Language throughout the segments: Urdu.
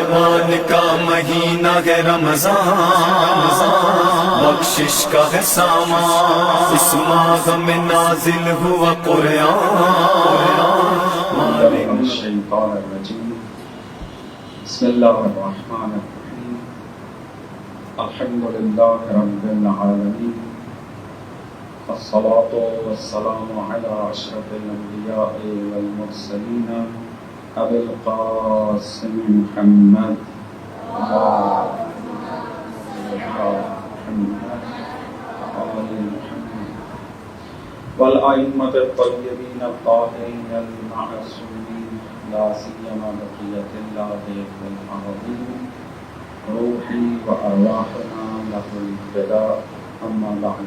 امان کا مہینہ ہے رمضان، بخشش کا ہے سامان، اس ماہ میں نازل ہوا قرآن۔ الشیطان الرجیم، بسم اللہ الرحمن الرحیم، الحمد للہ رب العالمین، الصلاة والسلام على اشرف الانبیاء والمرسلین ابی القاسم محمد والائمة الطیبین الطاہرین المعصومین، لا سیما بقیۃ اللہ والارضین، روحی وارواحنا لہ الفداء، اما بعد،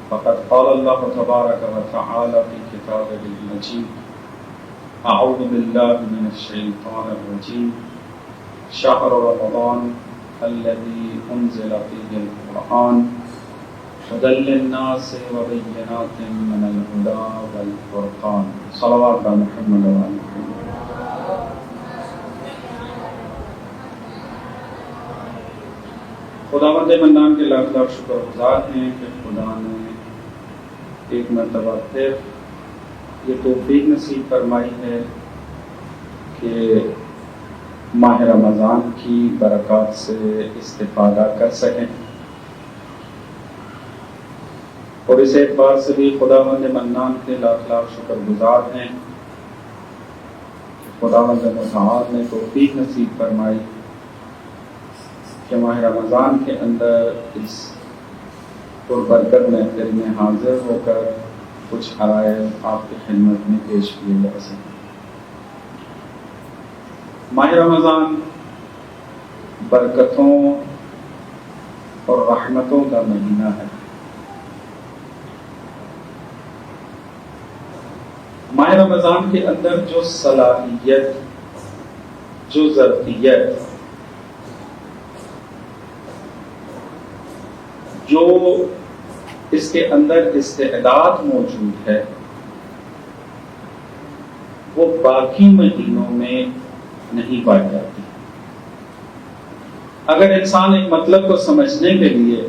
فقد قال اللہ تبارک وتعالی فی کتابہ المجید، اعوذ باللہ من الشیطان الرجیم، شہر رمضان الذی انزل فیہ القرآن ھدی للناس وبینات من الھدی والفرقان، صلوات علی محمد وعلی محمد۔ خداوند منان کے لاکھ لاکھ شکر گزار ہیں کہ خدا نے ایک مرتبہ پھر یہ توفیق نصیب فرمائی ہے کہ ماہ رمضان کی برکات سے استفادہ کر سکیں، اور اس اعتبار سے بھی خداوند منان کے لاکھ لاکھ شکر گزار ہیں کہ خداوند متعال نے توفیق نصیب فرمائی کہ ماہ رمضان کے اندر اس پربرکت محفل میں حاضر ہو کر کچھ عرائض آپ کی خدمت میں پیش کیے جا سکیں۔ ماہ رمضان برکتوں اور رحمتوں کا مہینہ ہے۔ ماہ رمضان کے اندر جو صلاحیت، جو ظرفیت، جو اس کے اندر استعداد موجود ہے، وہ باقی مہینوں میں نہیں پائی جاتی۔ اگر انسان ایک مطلب کو سمجھنے کے لیے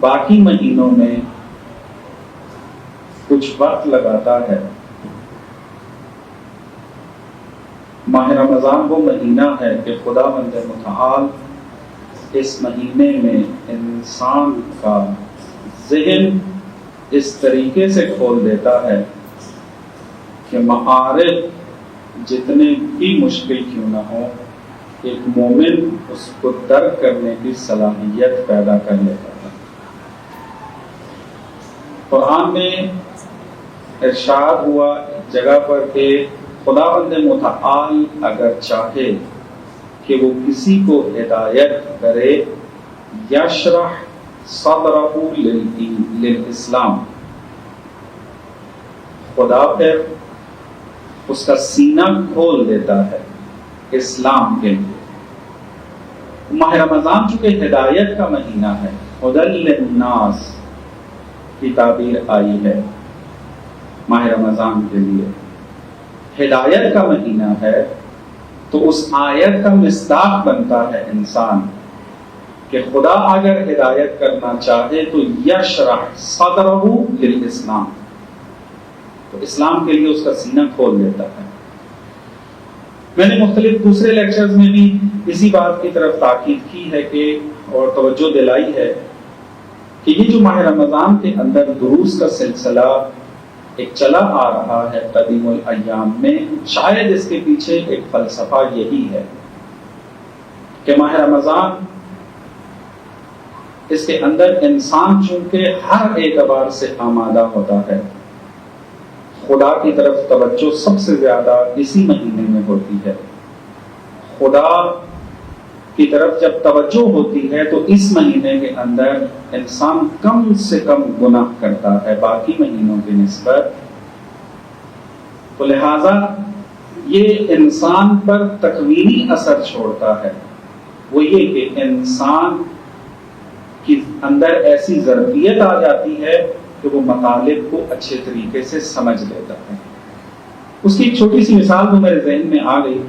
باقی مہینوں میں کچھ وقت لگاتا ہے، ماہ رمضان وہ مہینہ ہے کہ خداوند متعال اس مہینے میں انسان کا ذہن اس طریقے سے کھول دیتا ہے کہ معارف جتنے بھی مشکل کیوں نہ ہو، ایک مومن اس کو درک کرنے کی صلاحیت پیدا کر لیتا ہے۔ قرآن میں ارشاد ہوا ایک جگہ پر کہ خداوند متعال اگر چاہے کہ وہ کسی کو ہدایت کرے، یشرح صدرہ للاسلام، خدا پھر اس کا سینہ کھول دیتا ہے اسلام کے لیے۔ ماہ رمضان چونکہ ہدایت کا مہینہ ہے، ھدی للناس کی تعبیر آئی ہے ماہ رمضان کے لیے، ہدایت کا مہینہ ہے، تو اس آیت کا مصداق بنتا ہے انسان کہ خدا اگر ہدایت کرنا چاہے تو یشرح صدرہ للاسلام، تو اسلام کے لیے اس کا سینہ کھول دیتا ہے۔ میں نے مختلف دوسرے لیکچرز میں بھی اسی بات کی طرف تاکید کی ہے کہ اور توجہ دلائی ہے کہ یہ جو ماہ رمضان کے اندر دروس کا سلسلہ ایک چلا آ رہا ہے قدیم الایام میں، شاید اس کے پیچھے ایک فلسفہ یہی ہے کہ ماہ رمضان اس کے اندر انسان چونکہ ہر اعتبار سے آمادہ ہوتا ہے، خدا کی طرف توجہ سب سے زیادہ اسی مہینے میں ہوتی ہے۔ خدا کی طرف جب توجہ ہوتی ہے تو اس مہینے کے اندر انسان کم سے کم گناہ کرتا ہے باقی مہینوں کی نسبت، تو لہذا یہ انسان پر تکوینی اثر چھوڑتا ہے، وہ یہ کہ انسان کی اندر ایسی ظرفیت آ جاتی ہے کہ وہ مطالب کو اچھے طریقے سے سمجھ لیتا ہے۔ اس کی ایک چھوٹی سی مثال جو میرے ذہن میں آ گئی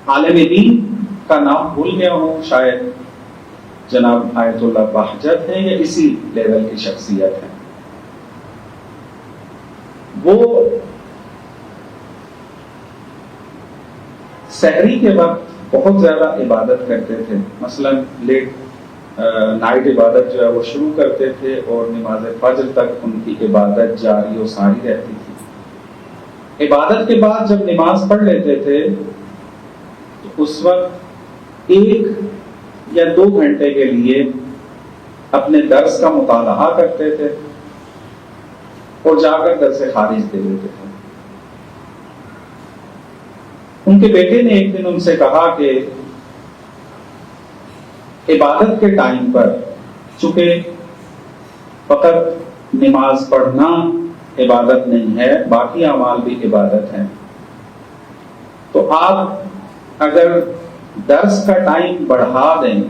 عالم دین کا نام بھول گیا ہوں، شاید جناب آیت اللہ بہجت ہے یا اسی لیول کی شخصیت ہے. وہ سحری کے وقت بہت زیادہ عبادت کرتے تھے. مثلا لیٹ نائٹ عبادت جو ہے وہ شروع کرتے تھے اور نماز فجر تک ان کی عبادت جاری و ساری رہتی تھی. عبادت کے بعد جب نماز پڑھ لیتے تھے تو اس وقت 1 یا 2 گھنٹے کے لیے اپنے درس کا مطالعہ کرتے تھے اور جا کر درس سے خارج دے دیتے تھے. ان کے بیٹے نے ایک دن ان سے کہا کہ عبادت کے ٹائم پر چونکہ فقط نماز پڑھنا عبادت نہیں ہے، باقی اعمال بھی عبادت ہیں، تو آپ اگر درس کا ٹائم بڑھا دیں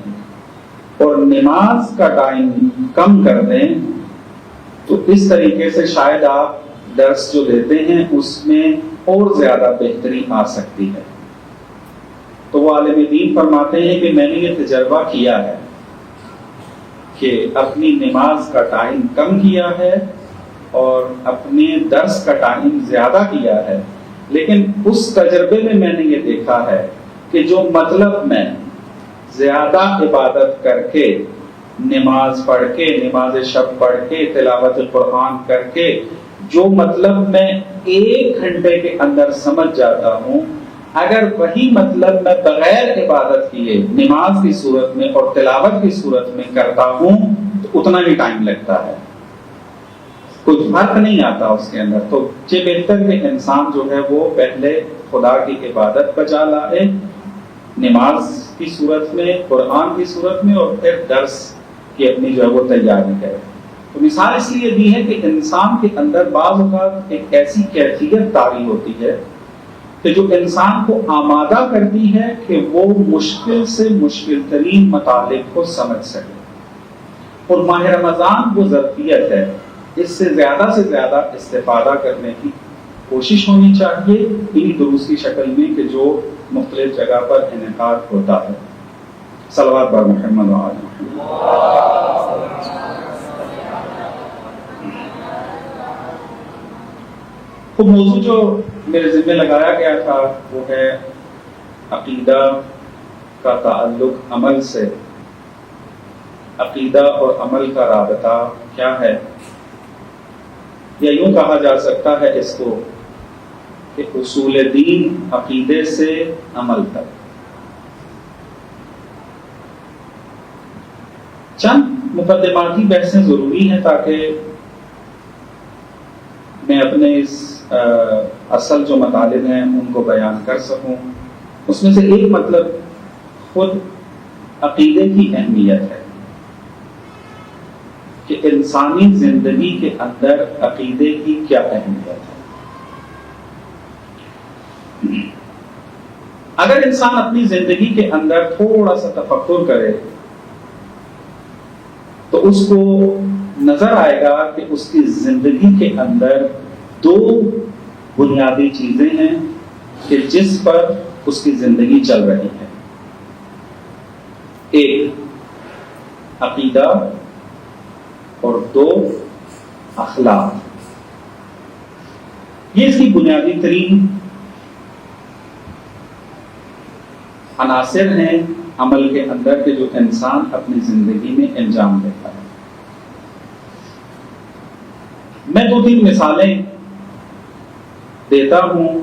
اور نماز کا ٹائم کم کر دیں تو اس طریقے سے شاید آپ درس جو دیتے ہیں اس میں اور زیادہ بہتری آ سکتی ہے. تو وہ عالم دین فرماتے ہیں کہ میں نے یہ تجربہ کیا ہے کہ اپنی نماز کا ٹائم کم کیا ہے اور اپنے درس کا ٹائم زیادہ کیا ہے، لیکن اس تجربے میں نے یہ دیکھا ہے کہ جو مطلب میں زیادہ عبادت کر کے، نماز پڑھ کے، نماز شب پڑھ کے، تلاوت قرآن کر کے جو مطلب میں 1 گھنٹے کے اندر سمجھ جاتا ہوں، اگر وہی مطلب میں بغیر عبادت کیے نماز کی صورت میں اور تلاوت کی صورت میں کرتا ہوں تو اتنا ہی ٹائم لگتا ہے، کوئی فرق نہیں آتا اس کے اندر. تو یہ بہتر کہ انسان جو ہے وہ پہلے خدا کی عبادت بجا لائے نماز کی صورت میں، قرآن کی صورت میں، اور پھر درس کی اپنی جو ہے وہ تیاری کرے. تو مثال اس لیے دی ہے کہ انسان کے اندر بعض اوقات ایک ایسی کیفیت طاری ہوتی ہے کہ جو انسان کو آمادہ کرتی ہے کہ وہ مشکل سے مشکل ترین مطالب کو سمجھ سکے، اور ماہ رمضان وہ ظرفیت ہے، اس سے زیادہ استفادہ کرنے کی کوشش ہونی چاہیے انہی دروس کی شکل میں کہ جو مختلف جگہ پر انعقاد ہوتا ہے. صلوات بر محمد و آل محمد. تو موضوع جو میرے ذمہ لگایا گیا تھا وہ ہے عقیدہ کا تعلق عمل سے. عقیدہ اور عمل کا رابطہ کیا ہے، یا یوں کہا جا سکتا ہے اس کو کہ اصول دین عقیدے سے عمل تک. چند مقدماتی بحثیں ضروری ہیں تاکہ میں اپنے اس اصل جو مطالب ہیں ان کو بیان کر سکوں. اس میں سے ایک مطلب خود عقیدے کی اہمیت ہے کہ انسانی زندگی کے اندر عقیدے کی کیا اہمیت ہے. اگر انسان اپنی زندگی کے اندر تھوڑا سا تفکر کرے تو اس کو نظر آئے گا کہ اس کی زندگی کے اندر 2 بنیادی چیزیں ہیں کہ جس پر اس کی زندگی چل رہی ہے. ایک عقیدہ اور 2 اخلاق. یہ اس کی بنیادی ترین عناصر ہیں عمل کے اندر کہ جو انسان اپنی زندگی میں انجام دیتا ہے. میں 2-3 مثالیں دیتا ہوں.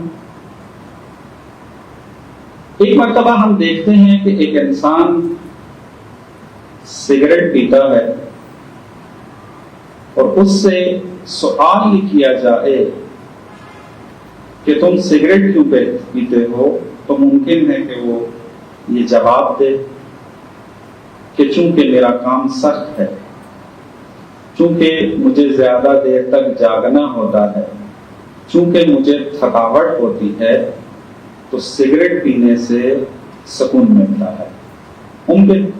ایک مرتبہ ہم دیکھتے ہیں کہ ایک انسان سگریٹ پیتا ہے اور اس سے سوال یہ کیا جائے کہ تم سگریٹ کیوں پیتے ہو، تو ممکن ہے کہ وہ یہ جواب دے کہ چونکہ میرا کام سخت ہے، چونکہ مجھے زیادہ دیر تک جاگنا ہوتا ہے، چونکہ مجھے تھکاوٹ ہوتی ہے، تو سگریٹ پینے سے سکون ملتا ہے. ممکن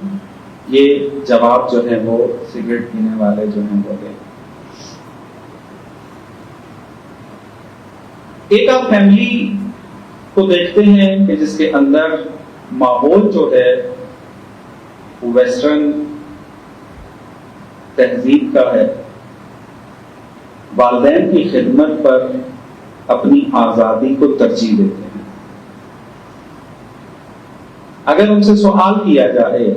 یہ جواب جو ہے وہ سگریٹ پینے والے جو ہیں وہ دیں. ایک آپ فیملی کو دیکھتے ہیں کہ جس کے اندر ماحول جو ہے وہ ویسٹرن تہذیب کا ہے، والدین کی خدمت پر اپنی آزادی کو ترجیح دیتے ہیں۔ اگر ان سے سوال کیا جائے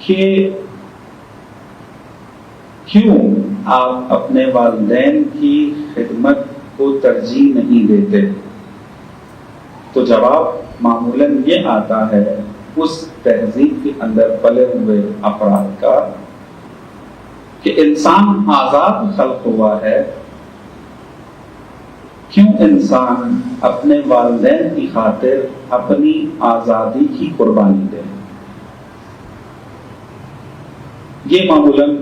کہ کیوں آپ اپنے والدین کی خدمت کو ترجیح نہیں دیتے، تو جواب معمولاً یہ آتا ہے اس تہذیب کے اندر پلے ہوئے افراد کا کہ انسان آزاد خلق ہوا ہے، کیوں انسان اپنے والدین کی خاطر اپنی آزادی کی قربانی دے۔ یہ معمولاً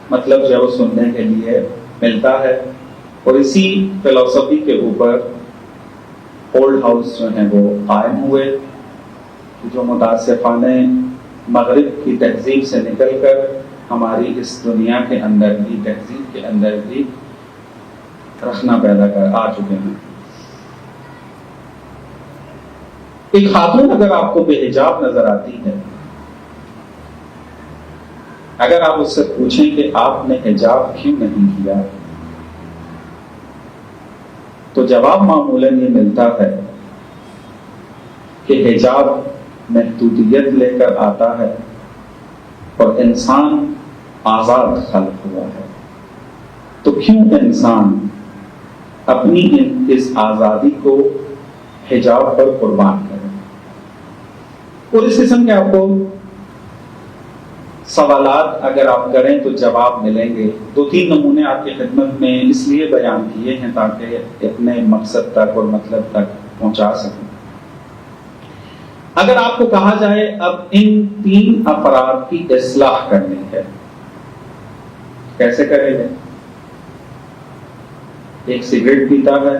مطلب جو ہے وہ سننے کے لیے ملتا ہے، اور اسی فلسفی کے اوپر اولڈ ہاؤس جو ہیں وہ قائم ہوئے، جو متاسفانہ مغرب کی تہذیب سے نکل کر ہماری اس دنیا کے اندر بھی تہذیب کے اندر بھی رکھنا پیدا کر آ چکے ہیں۔ ایک خاتون اگر آپ کو بے حجاب نظر آتی ہے، اگر آپ اس سے پوچھیں کہ آپ نے حجاب کیوں نہیں کیا، تو جواب معمولاً یہ ملتا ہے کہ حجاب محدودیت لے کر آتا ہے اور انسان آزاد خلق ہوا ہے، تو کیوں انسان اپنی اس آزادی کو حجاب پر قربان کرے۔ اور اس قسم کے آپ کو سوالات اگر آپ کریں تو جواب ملیں گے۔ 2-3 نمونے آپ کی خدمت میں اس لیے بیان کیے ہیں تاکہ اپنے مقصد تک اور مطلب تک پہنچا سکیں۔ اگر آپ کو کہا جائے اب ان 3 افراد کی اصلاح کرنی ہے، کیسے کریں گے؟ ایک سگریٹ پیتا ہے،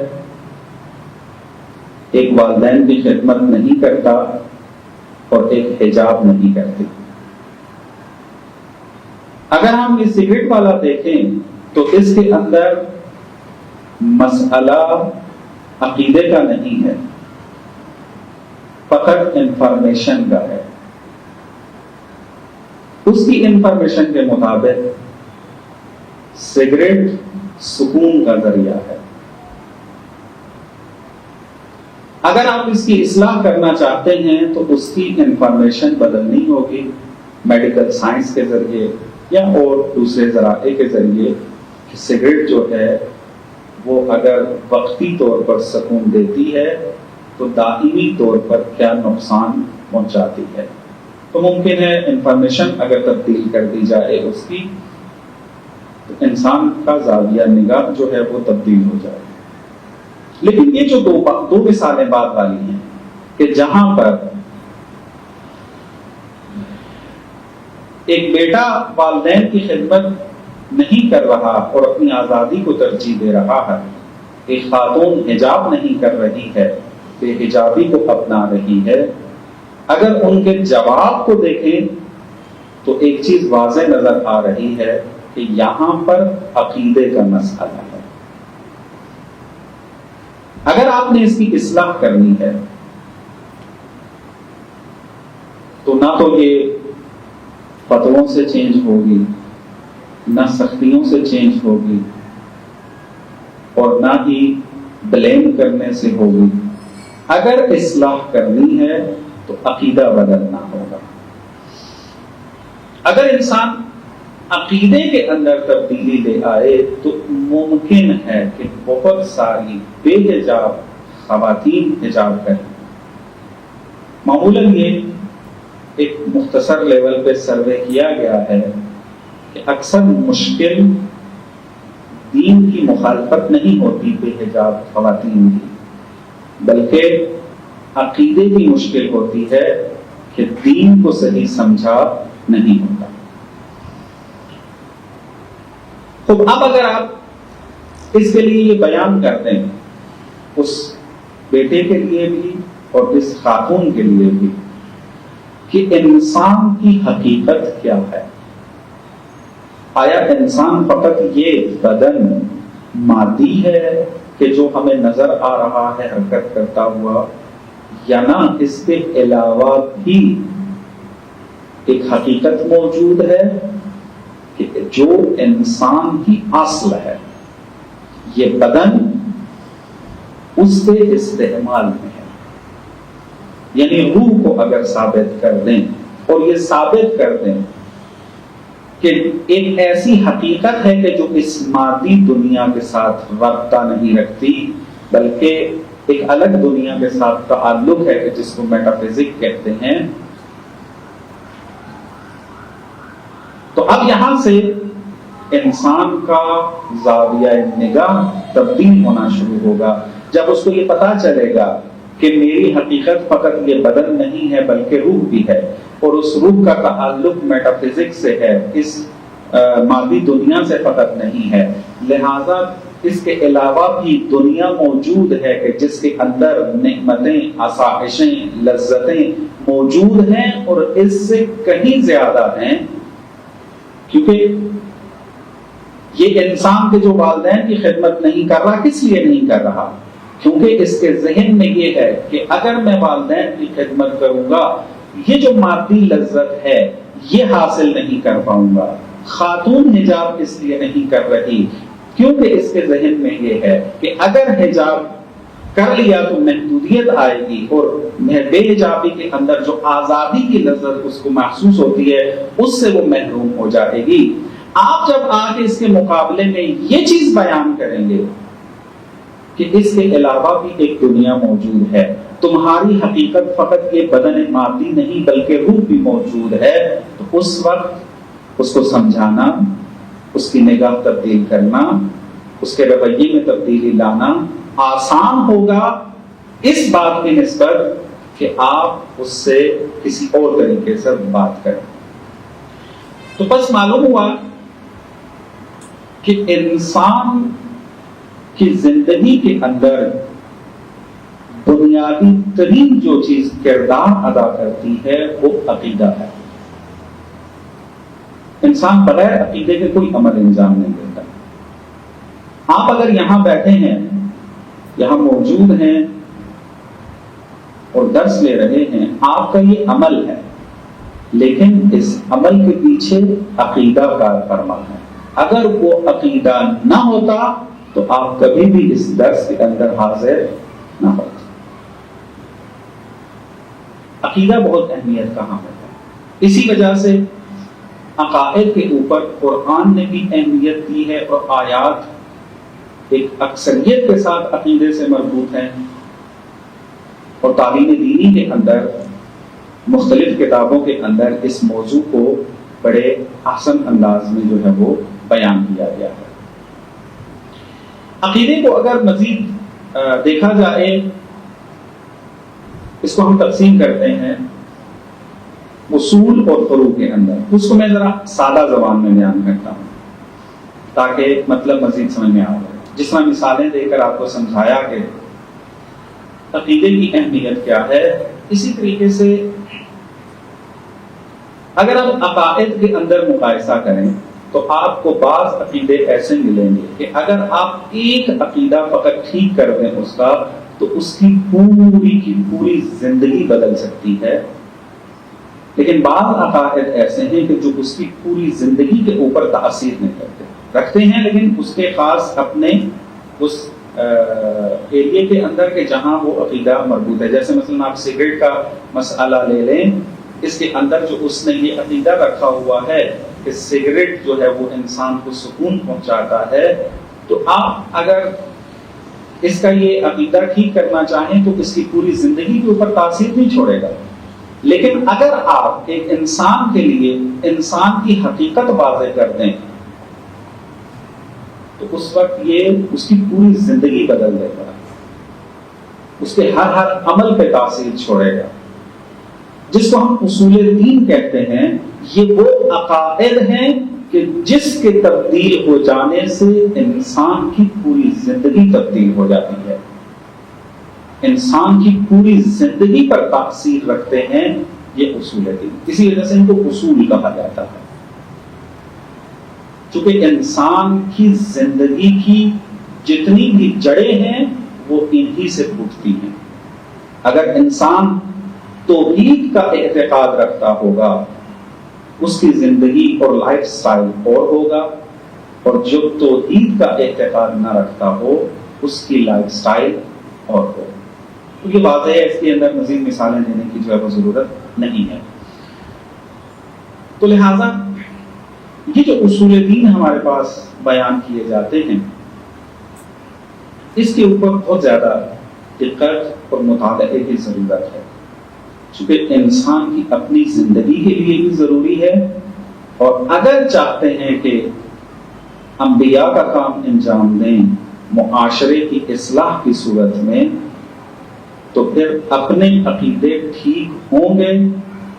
ایک والدین کی خدمت نہیں کرتا، اور ایک حجاب نہیں کرتی۔ اگر ہم یہ سگریٹ والا دیکھیں تو اس کے اندر مسئلہ عقیدے کا نہیں ہے، فقط انفارمیشن کا ہے۔ اس کی انفارمیشن کے مطابق سگریٹ سکون کا ذریعہ ہے۔ اگر آپ اس کی اصلاح کرنا چاہتے ہیں تو اس کی انفارمیشن بدلنی ہوگی میڈیکل سائنس کے ذریعے یا اور دوسرے ذرائع کے ذریعے، کہ سگریٹ جو ہے وہ اگر وقتی طور پر سکون دیتی ہے تو دائمی طور پر کیا نقصان پہنچاتی ہے۔ تو ممکن ہے انفارمیشن اگر تبدیل کر دی جائے اس کی، تو انسان کا زاویہ نگاہ جو ہے وہ تبدیل ہو جائے۔ لیکن یہ جو دو مثالیں بات والی ہیں کہ جہاں پر ایک بیٹا والدین کی خدمت نہیں کر رہا اور اپنی آزادی کو ترجیح دے رہا ہے، ایک خاتون حجاب نہیں کر رہی ہے، بے حجابی کو اپنا رہی ہے، اگر ان کے جواب کو دیکھیں تو ایک چیز واضح نظر آ رہی ہے کہ یہاں پر عقیدے کا مسئلہ ہے۔ اگر آپ نے اس کی اصلاح کرنی ہے تو نہ تو یہ فتووں سے چینج ہوگی، نہ سختیوں سے چینج ہوگی، اور نہ ہی بلیم کرنے سے ہوگی۔ اگر اصلاح کرنی ہے تو عقیدہ بدلنا ہوگا۔ اگر انسان عقیدے کے اندر تبدیلی لے آئے تو ممکن ہے کہ بہت ساری بے حجاب خواتین حجاب کریں۔ معمولاً یہ ایک مختصر لیول پہ سروے کیا گیا ہے کہ اکثر مشکل دین کی مخالفت نہیں ہوتی بے حجاب خواتین کی، بلکہ عقیدے کی مشکل ہوتی ہے کہ دین کو صحیح سمجھا نہیں ہوتا۔ تو اب اگر آپ اس کے لیے یہ بیان کرتے ہیں اس بیٹے کے لیے بھی اور اس خاتون کے لیے بھی کہ انسان کی حقیقت کیا ہے، آیا انسان فقط یہ بدن مادی ہے کہ جو ہمیں نظر آ رہا ہے حرکت کرتا ہوا، یا نہ اس کے علاوہ بھی ایک حقیقت موجود ہے کہ جو انسان کی اصل ہے، یہ بدن اس کے استعمال میں ہے. یعنی روح کو اگر ثابت کر دیں اور یہ ثابت کر دیں کہ ایک ایسی حقیقت ہے کہ جو اس مادی دنیا کے ساتھ رابطہ نہیں رکھتی بلکہ ایک الگ دنیا کے ساتھ تعلق ہے کہ جس کو میٹا فزک کہتے ہیں، تو اب یہاں سے انسان کا زاویہ نگاہ تبدیل ہونا شروع ہوگا جب اس کو یہ پتا چلے گا کہ میری حقیقت فقط یہ بدن نہیں ہے بلکہ روح بھی ہے، اور اس روح کا تعلق میٹا فزکس سے ہے، اس مادی دنیا سے فقط نہیں ہے. لہذا اس کے علاوہ بھی دنیا موجود ہے کہ جس کے اندر نعمتیں، آسائشیں، لذتیں موجود ہیں، اور اس سے کہیں زیادہ ہیں، کیونکہ یہ انسان کے جو والدین کی خدمت نہیں کر رہا. کس لیے نہیں کر رہا؟ کیونکہ اس کے ذہن میں یہ ہے کہ اگر میں والدین کی خدمت کروں گا یہ جو مادی لذت ہے یہ حاصل نہیں کر پاؤں گا. خاتون حجاب اس لیے نہیں کر رہی کیونکہ اس کے ذہن میں یہ ہے کہ اگر حجاب کر لیا تو محدودیت آئے گی، اور بے حجابی کے اندر جو آزادی کی لذت اس کو محسوس ہوتی ہے اس سے وہ محروم ہو جائے گی. آپ جب آگے اس کے مقابلے میں یہ چیز بیان کریں گے کہ اس کے علاوہ بھی ایک دنیا موجود ہے، تمہاری حقیقت فقط یہ بدن مادی نہیں بلکہ روح بھی موجود ہے، تو اس وقت اس کو سمجھانا، اس کی نگاہ تبدیل کرنا، اس کے رویے میں تبدیلی لانا آسان ہوگا اس بات کی نسبت کہ آپ اس سے کسی اور طریقے سے بات کریں. تو بس معلوم ہوا کہ انسان کی زندگی کے اندر بنیادی ترین جو چیز کردار ادا کرتی ہے وہ عقیدہ ہے. انسان بغیر عقیدے کے کوئی عمل انجام نہیں دیتا. آپ اگر یہاں بیٹھے ہیں، یہاں موجود ہیں اور درس لے رہے ہیں، آپ کا یہ عمل ہے، لیکن اس عمل کے پیچھے عقیدہ کار فرما ہے. اگر وہ عقیدہ نہ ہوتا تو آپ کبھی بھی اس درس کے اندر حاضر نہ ہوتے. عقیدہ بہت اہمیت کا حامل ہے. اسی وجہ سے عقائد کے اوپر قرآن نے بھی اہمیت دی ہے، اور آیات ایک اکثریت کے ساتھ عقیدے سے مربوط ہیں، اور تعلیم دینی کے اندر مختلف کتابوں کے اندر اس موضوع کو بڑے احسن انداز میں جو ہے وہ بیان کیا گیا ہے. عقیدے کو اگر مزید دیکھا جائے، اس کو ہم تقسیم کرتے ہیں اصول اور فروع کے اندر. اس کو میں ذرا سادہ زبان میں بیان کرتا ہوں تاکہ مطلب مزید سمجھ میں آ جائے. جس طرح مثالیں دے کر آپ کو سمجھایا کہ عقیدے کی اہمیت کیا ہے، اسی طریقے سے اگر ہم عقائد کے اندر مقایسہ کریں تو آپ کو بعض عقیدے ایسے ملیں گے کہ اگر آپ ایک عقیدہ فقط ٹھیک کر دیں اس کا، تو اس کی پوری زندگی بدل سکتی ہے. لیکن بعض عقائد ایسے ہیں کہ جو اس کی پوری زندگی کے اوپر تاثیر نہیں رکھتے ہیں، لیکن اس کے خاص اپنے اس ایریے کے اندر کے جہاں وہ عقیدہ مربوط ہے. جیسے مثلا آپ سگریٹ کا مسئلہ لے لیں، اس کے اندر جو اس نے یہ عقیدہ رکھا ہوا ہے کہ سگریٹ جو ہے وہ انسان کو سکون پہنچاتا ہے، تو آپ اگر اس کا یہ عقیدہ ٹھیک کرنا چاہیں تو اس کی پوری زندگی کے اوپر تاثیر نہیں چھوڑے گا. لیکن اگر آپ ایک انسان کے لیے انسان کی حقیقت واضح کر دیں تو اس وقت یہ اس کی پوری زندگی بدل دے گا، اس کے ہر عمل پہ تاثیر چھوڑے گا. جس کو ہم اصول دین کہتے ہیں، یہ وہ عقائد ہیں کہ جس کے تبدیل ہو جانے سے انسان کی پوری زندگی تبدیل ہو جاتی ہے، انسان کی پوری زندگی پر تاثیر رکھتے ہیں یہ اصول دین. اسی وجہ سے ان کو اصول کہا جاتا ہے، چونکہ انسان کی زندگی کی جتنی بھی جڑیں ہیں وہ انہی سے پھوٹتی ہیں. اگر انسان توحید کا اعتقاد رکھتا ہوگا اس کی زندگی اور لائف سٹائل اور ہوگا، اور جو توحید کا اعتقاد نہ رکھتا ہو اس کی لائف سٹائل اور ہو. تو یہ واضح ہے، اس کے اندر مزید مثالیں دینے کی جو ہے وہ ضرورت نہیں ہے. تو لہذا یہ جو اصول دین ہمارے پاس بیان کیے جاتے ہیں اس کے اوپر بہت زیادہ دقت اور مطالعے کی ضرورت ہے، چونکہ انسان کی اپنی زندگی کے لیے بھی ضروری ہے، اور اگر چاہتے ہیں کہ انبیاء کا کام انجام دیں معاشرے کی اصلاح کی صورت میں، تو پھر اپنے عقیدے ٹھیک ہوں گے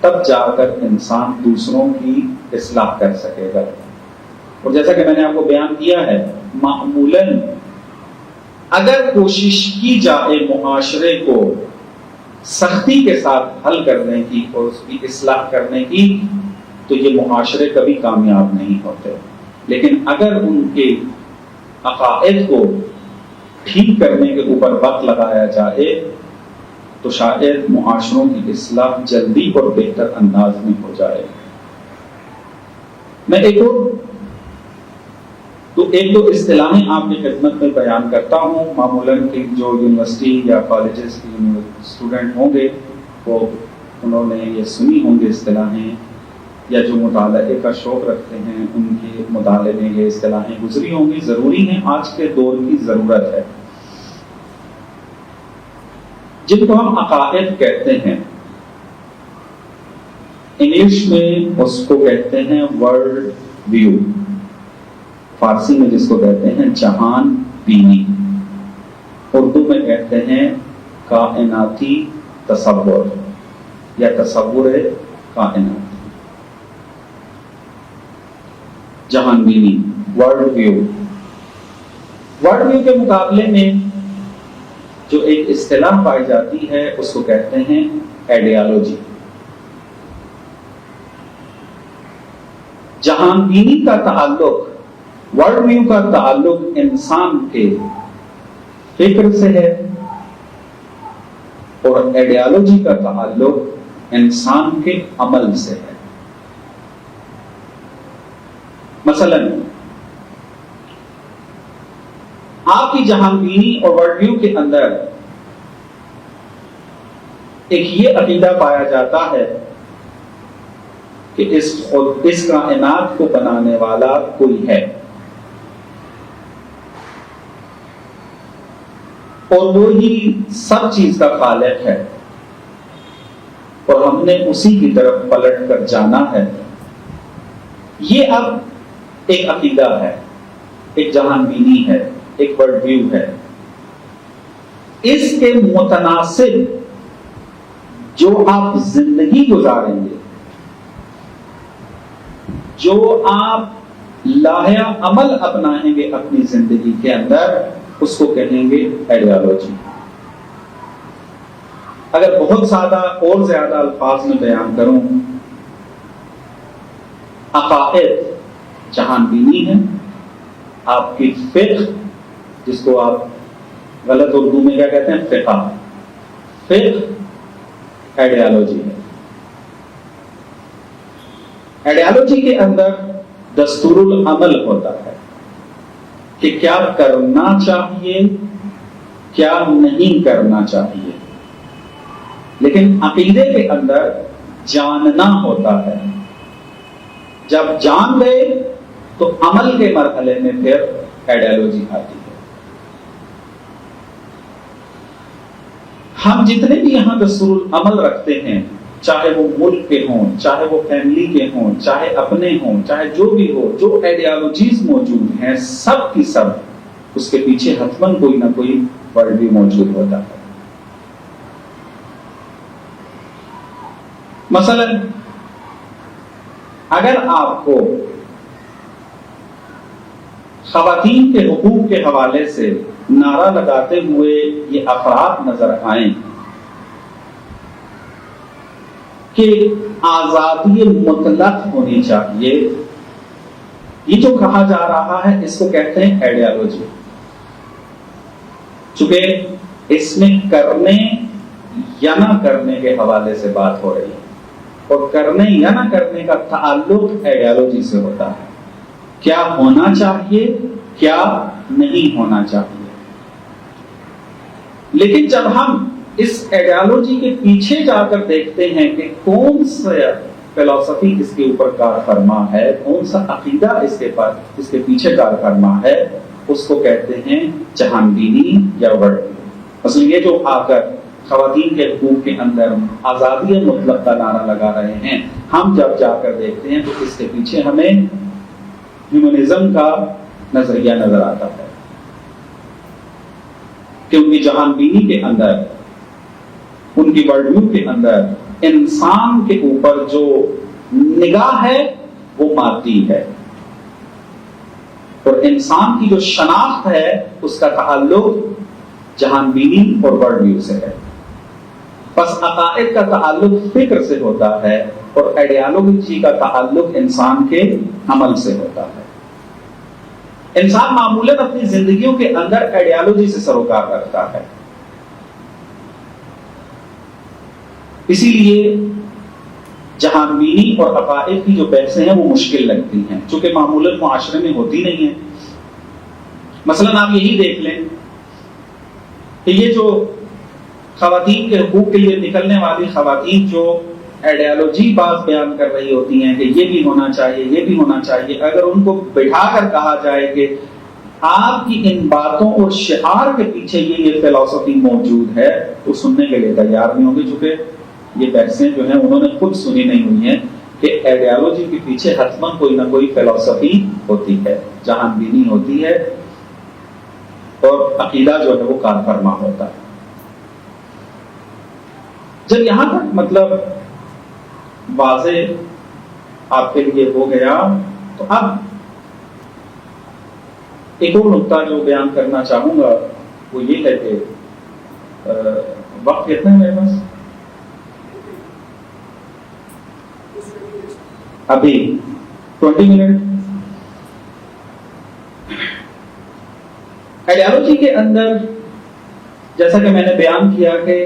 تب جا کر انسان دوسروں کی اصلاح کر سکے گا. اور جیسا کہ میں نے آپ کو بیان کیا ہے، معمولاً اگر کوشش کی جائے معاشرے کو سختی کے ساتھ حل کرنے کی اور اس کی اصلاح کرنے کی، تو یہ معاشرے کبھی کامیاب نہیں ہوتے. لیکن اگر ان کے عقائد کو ٹھیک کرنے کے اوپر وقت لگایا جائے تو شاید معاشروں کی اصلاح جلدی اور بہتر انداز میں ہو جائے. میں ایک دو اصطلاحیں آپ کی خدمت میں بیان کرتا ہوں. معمولاً کہ جو یونیورسٹی یا کالجز کے اسٹوڈنٹ ہوں گے وہ انہوں نے یہ سنی ہوں گے اصطلاحیں، یا جو مطالعے کا شوق رکھتے ہیں ان کے مطالعے میں یہ اصطلاحیں گزری ہوں گی. ضروری ہیں، آج کے دور کی ضرورت ہے. جن کو ہم عقائد کہتے ہیں، انگلش میں اس کو کہتے ہیں ورلڈ ویو، فارسی میں جس کو کہتے ہیں جہان بینی، اردو میں کہتے ہیں کائناتی تصور یا تصور کائنات. جہان بینی، ورلڈ ویو. ورلڈ ویو کے مقابلے میں جو ایک اصطلاح پائی جاتی ہے اس کو کہتے ہیں آئیڈیالوجی. جہان بینی کا تعلق، ورلڈ ویو کا تعلق انسان کے فکر سے ہے، اور آئیڈیالوجی کا تعلق انسان کے عمل سے ہے. مثلا آپ کی جہان بینی اور ورلڈ ویو کے اندر ایک یہ عقیدہ پایا جاتا ہے کہ اس کائنات کو بنانے والا کوئی ہے، اور وہی سب چیز کا خالق ہے، اور ہم نے اسی کی طرف پلٹ کر جانا ہے. یہ اب ایک عقیدہ ہے، ایک جہان بینی ہے، ایک ورلڈ ویو ہے. اس کے متناسب جو آپ زندگی گزاریں گے، جو آپ لاہیا عمل اپنائیں گے اپنی زندگی کے اندر، اس کو کہیں گے آئیڈیالوجی. اگر بہت سادہ اور زیادہ الفاظ میں بیان کروں، عقائد جہان بینی ہے، آپ کی فقہ جس کو آپ غلط اردو میں کیا کہتے ہیں فقہ، فقہ آئیڈیالوجی ہے. آئیڈیالوجی کے اندر دستور العمل ہوتا ہے کہ کیا کرنا چاہیے، کیا نہیں کرنا چاہیے. لیکن عقیدے کے اندر جاننا ہوتا ہے. جب جان گئے تو عمل کے مرحلے میں پھر آئیڈیالوجی آتی ہے. ہم جتنے بھی یہاں دستور العمل رکھتے ہیں، چاہے وہ ملک کے ہوں، چاہے وہ فیملی کے ہوں، چاہے اپنے ہوں، چاہے جو بھی ہو، جو آئیڈیالوجیز موجود ہیں سب کی سب اس کے پیچھے حتماً کوئی نہ کوئی ورلڈ ویو موجود ہوتا ہے. مثلا اگر آپ کو خواتین کے حقوق کے حوالے سے نعرہ لگاتے ہوئے یہ افراد نظر آئیں کہ آزادی مطلق ہونی چاہیے، یہ جو کہا جا رہا ہے اس کو کہتے ہیں آئیڈیالوجی. چونکہ اس میں کرنے یا نہ کرنے کے حوالے سے بات ہو رہی ہے، اور کرنے یا نہ کرنے کا تعلق آئیڈیالوجی سے ہوتا ہے، کیا ہونا چاہیے کیا نہیں ہونا چاہیے۔ لیکن جب ہم اس آئیڈیالوجی کے پیچھے جا کر دیکھتے ہیں کہ کون سا فلسفی اس کے اوپر کار فرما ہے، کون سا عقیدہ اس کے پیچھے کار فرما ہے، اس کو کہتے ہیں جہان بینی یا ورلڈ ویو۔ اصل یہ جو آ کر خواتین کے حقوق کے اندر آزادی مطلق کا نعرہ لگا رہے ہیں، ہم جب جا کر دیکھتے ہیں تو اس کے پیچھے ہمیں ہیومنزم کا نظریہ نظر آتا ہے کہ ان کی جہان بینی کے اندر، ان کی ورلڈ ویو کے اندر انسان کے اوپر جو نگاہ ہے وہ مادی ہے، اور انسان کی جو شناخت ہے اس کا تعلق جہان بینی اور ورلڈ ویو سے ہے۔ بس عقائد کا تعلق فکر سے ہوتا ہے اور آئیڈیالوجی کا تعلق انسان کے عمل سے ہوتا ہے۔ انسان معمولاً اپنی زندگیوں کے اندر آئیڈیالوجی سے سروکار رکھتا ہے، اسی لیے جہان بینی اور عقائد کی جو بحثیں ہیں وہ مشکل لگتی ہیں، چونکہ معمولاً معاشرے میں ہوتی نہیں ہیں۔ مثلاً آپ یہی دیکھ لیں کہ یہ جو خواتین کے حقوق کے لیے نکلنے والی خواتین جو آئیڈیالوجی بات بیان کر رہی ہوتی ہیں کہ یہ بھی ہونا چاہیے یہ بھی ہونا چاہیے، اگر ان کو بٹھا کر کہا جائے کہ آپ کی ان باتوں اور شعار کے پیچھے یہ فلسفی موجود ہے تو سننے کے لیے تیار نہیں ہوں گے، چونکہ یہ بحثیں جو ہیں انہوں نے خود سنی نہیں ہوئی ہیں کہ آئیڈیالوجی کے پیچھے حتماً کوئی نہ کوئی فلسفی ہوتی ہے، جہان بینی ہوتی ہے اور عقیدہ جو ہے وہ کار فرما ہوتا ہے۔ جب یہاں تک مطلب واضح آپ کے لیے ہو گیا تو اب ایک اور نقطہ جو بیان کرنا چاہوں گا وہ یہ ہے کہ وقت کتنا ہے میرے پاس؟ ابھی 20 منٹ۔ آئیڈیالوجی کے اندر جیسا کہ میں نے بیان کیا کہ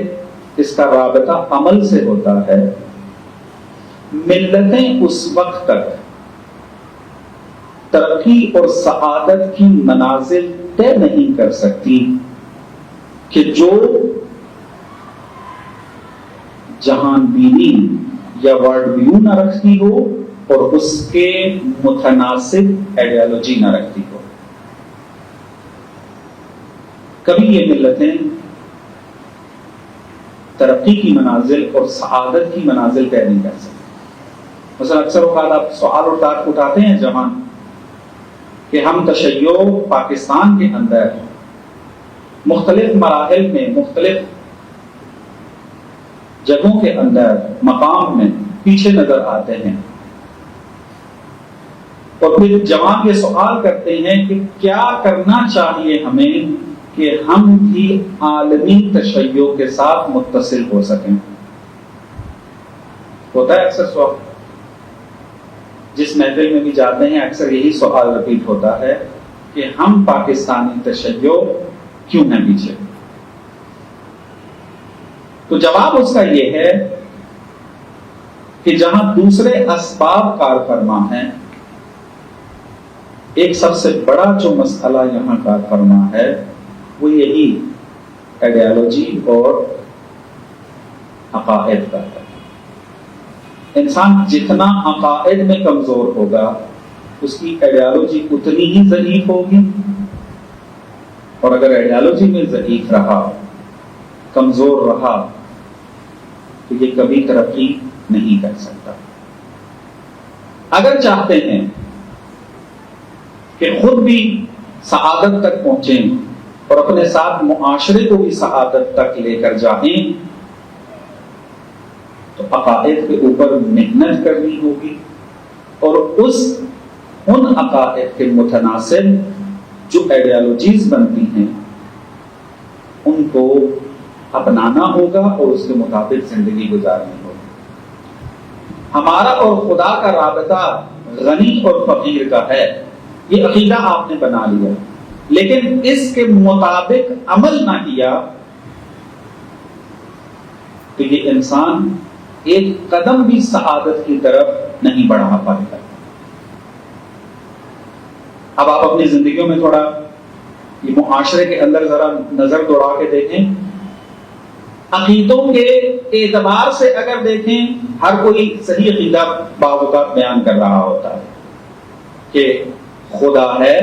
اس کا رابطہ عمل سے ہوتا ہے۔ ملتیں اس وقت تک ترقی اور سعادت کی منازل طے نہیں کر سکتی کہ جو جہان بینی یا ورلڈ ویو نہ رکھتی ہو اور اس کے متناسب آئیڈیالوجی نہ رکھتی ہو۔ کبھی یہ ملتیں ترقی کی منازل اور سعادت کی منازل طے نہیں کر سکتی۔ مثلا اکثر اوقات آپ سوال اٹھاتے ہیں جہاں کہ ہم تشیع پاکستان کے اندر مختلف مراحل میں مختلف جگہوں کے اندر مقام میں پیچھے نظر آتے ہیں، اور پھر جوان یہ سوال کرتے ہیں کہ کیا کرنا چاہیے ہمیں کہ ہم بھی عالمی تشیع کے ساتھ متصل ہو سکیں۔ ہوتا ہے اکثر سوال، جس محفل میں بھی جاتے ہیں اکثر یہی سوال رپیٹ ہوتا ہے کہ ہم پاکستانی تشیع کیوں ہیں پیچھے۔ تو جواب اس کا یہ ہے کہ جہاں دوسرے اسباب کار فرما ہیں، ایک سب سے بڑا جو مسئلہ یہاں کار فرما ہے وہ یہی آئیڈیالوجی اور عقائد کا ہے۔ انسان جتنا عقائد میں کمزور ہوگا اس کی آئیڈیالوجی اتنی ہی ضعیف ہوگی، اور اگر آئیڈیالوجی میں ضعیف رہا، کمزور رہا تو یہ کبھی ترقی نہیں کر سکتا۔ اگر چاہتے ہیں کہ خود بھی سعادت تک پہنچیں اور اپنے ساتھ معاشرے کو بھی سعادت تک لے کر جائیں تو عقائد کے اوپر محنت کرنی ہوگی، اور ان عقائد کے متناسب جو آئیڈیالوجیز بنتی ہیں ان کو اپنانا ہوگا اور اس کے مطابق زندگی گزارنی ہوگی۔ ہمارا اور خدا کا رابطہ غنی اور فقیر کا ہے، یہ عقیدہ آپ نے بنا لیا، لیکن اس کے مطابق عمل نہ کیا تو یہ انسان ایک قدم بھی سعادت کی طرف نہیں بڑھا پائے گا۔ اب آپ اپنی زندگیوں میں تھوڑا یہ معاشرے کے اندر ذرا نظر دوڑا کے دیکھیں، عقیدوں کے اعتبار سے اگر دیکھیں، ہر کوئی صحیح عقیدہ بعض اوقات بیان کر رہا ہوتا ہے کہ خدا ہے،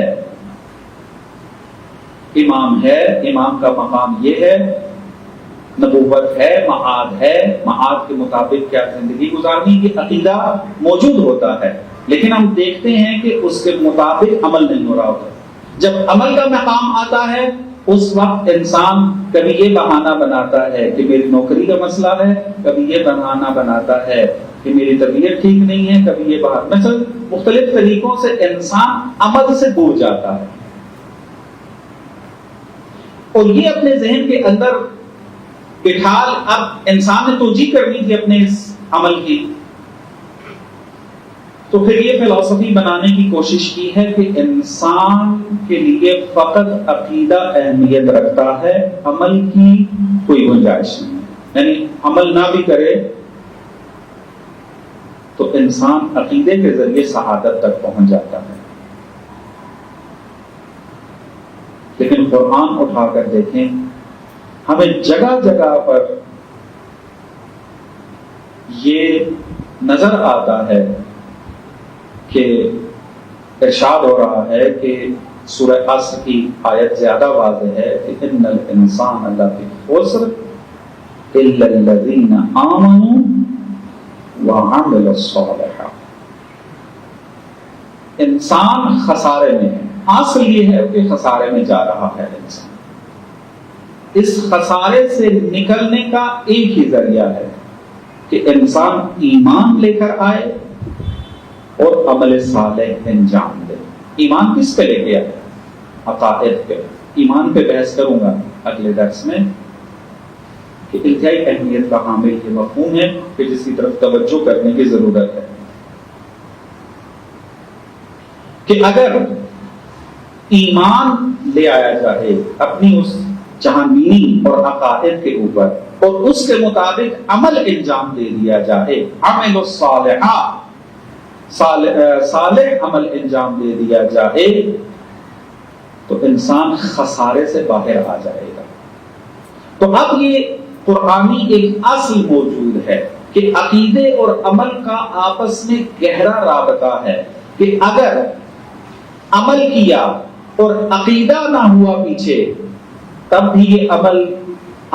امام ہے، امام کا مقام یہ ہے، نبوت ہے، معاد ہے، معاد کے مطابق کیا زندگی گزارنی، یہ عقیدہ موجود ہوتا ہے، لیکن ہم دیکھتے ہیں کہ اس کے مطابق عمل نہیں ہو رہا ہوتا۔ جب عمل کا مقام آتا ہے اس وقت انسان کبھی یہ بہانہ بناتا ہے کہ میری نوکری کا مسئلہ ہے، کبھی یہ بہانہ بناتا ہے کہ میری طبیعت ٹھیک نہیں ہے، کبھی یہ بہانہ، مثلا مختلف طریقوں سے انسان عمل سے دور جاتا ہے، اور یہ اپنے ذہن کے اندر بٹھال، اب انسان نے توجیہ کرنی تھی اپنے اس عمل کی، تو پھر یہ فلسفی بنانے کی کوشش کی ہے کہ انسان کے لیے فقط عقیدہ اہمیت رکھتا ہے، عمل کی کوئی گنجائش نہیں ہے، یعنی عمل نہ بھی کرے تو انسان عقیدے کے ذریعے شہادت تک پہنچ جاتا ہے۔ لیکن قرآن اٹھا کر دیکھیں، ہمیں جگہ جگہ پر یہ نظر آتا ہے کہ ارشاد ہو رہا ہے کہ سورہ عصر کی آیت زیادہ واضح ہے کہ ان الانسان لفی خسر الا الذین آمنوا وعملوا الصالحات، انسان خسارے میں ہے، اصل یہ ہے کہ خسارے میں جا رہا ہے انسان، اس خسارے سے نکلنے کا ایک ہی ذریعہ ہے کہ انسان ایمان لے کر آئے اور عمل صالح انجام دے۔ ایمان کس پہ لے کے آئے؟ عقائد پہ۔ ایمان پہ بحث کروں گا اگلے درس میں کہ انتہائی اہمیت کا حامل یہ مفہوم ہے کہ جس کی طرف توجہ کرنے کی ضرورت ہے کہ اگر ایمان لے آیا جائے اپنی اس جہان بینی اور عقائد کے اوپر اور اس کے مطابق عمل انجام دے دیا جائے، عمل الصالحات، صالح عمل انجام دے دیا جائے، تو انسان خسارے سے باہر آ جائے گا۔ تو اب یہ قرآنی ایک اصل موجود ہے کہ عقیدے اور عمل کا آپس میں گہرا رابطہ ہے کہ اگر عمل کیا اور عقیدہ نہ ہوا پیچھے، تب بھی یہ عمل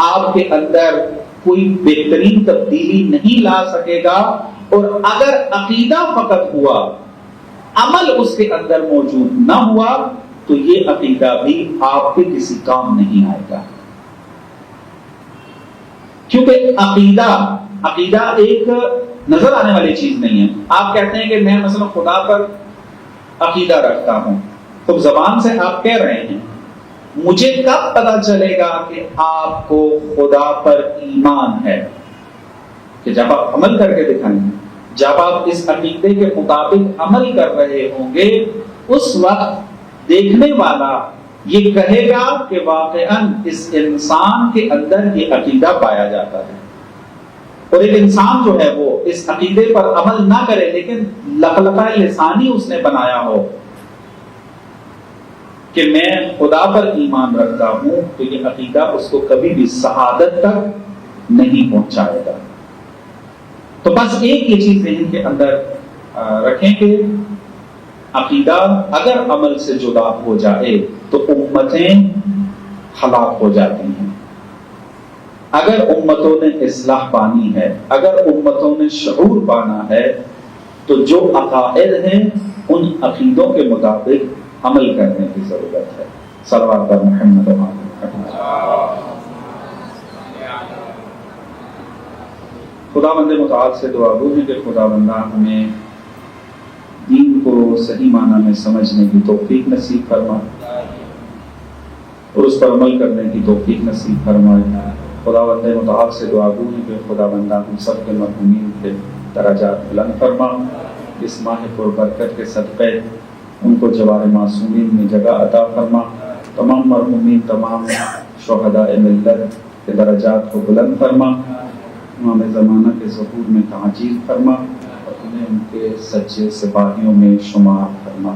آپ کے اندر کوئی بہترین تبدیلی نہیں لا سکے گا، اور اگر عقیدہ فقط ہوا، عمل اس کے اندر موجود نہ ہوا، تو یہ عقیدہ بھی آپ کے کسی کام نہیں آئے گا، کیونکہ عقیدہ ایک نظر آنے والی چیز نہیں ہے۔ آپ کہتے ہیں کہ میں مثلا خدا پر عقیدہ رکھتا ہوں، تو زبان سے آپ کہہ رہے ہیں، مجھے کب پتا چلے گا کہ آپ کو خدا پر ایمان ہے؟ کہ جب آپ عمل کر کے دکھائیں گے، جب آپ اس عقیدے کے مطابق عمل کر رہے ہوں گے، اس وقت دیکھنے والا یہ کہے گا کہ واقعاً اس انسان کے اندر یہ عقیدہ پایا جاتا ہے۔ اور ایک انسان جو ہے وہ اس عقیدے پر عمل نہ کرے لیکن لقلقہ لسانی اس نے بنایا ہو کہ میں خدا پر ایمان رکھتا ہوں، تو یہ عقیدہ اس کو کبھی بھی سعادت تک نہیں پہنچائے گا۔ تو بس ایک یہ چیز ذہن کے اندر رکھیں کہ عقیدہ اگر عمل سے جدا ہو جائے تو امتیں ہلاک ہو جاتی ہیں۔ اگر امتوں نے اصلاح پانی ہے، اگر امتوں نے شعور پانا ہے، تو جو عقائد ہیں ان عقیدوں کے مطابق عمل کرنے کی ضرورت ہے۔ صلوات پر محمد و خدا بند متعال سے دعا گو ہے کہ خدا بندہ ہمیں دین کو صحیح معنی میں سمجھنے کی توفیق نصیب فرمائے اور اس پر عمل کرنے کی توفیق نصیب فرمائے۔ خدا بند متعال سے دعا گو ہے کہ خدا بندہ ہم سب کے مرحومین کے درجات بلند فرما، اس ماہ پر برکت کے صدقے ان کو جوار معصومین میں جگہ عطا فرما، تمام مرحومین تمام شہداء ملت کے درجات کو بلند فرما، امام زمانہ کے ظہور میں تعجیل فرما اور انہیں ان کے سچے سپاہیوں میں شمار فرما۔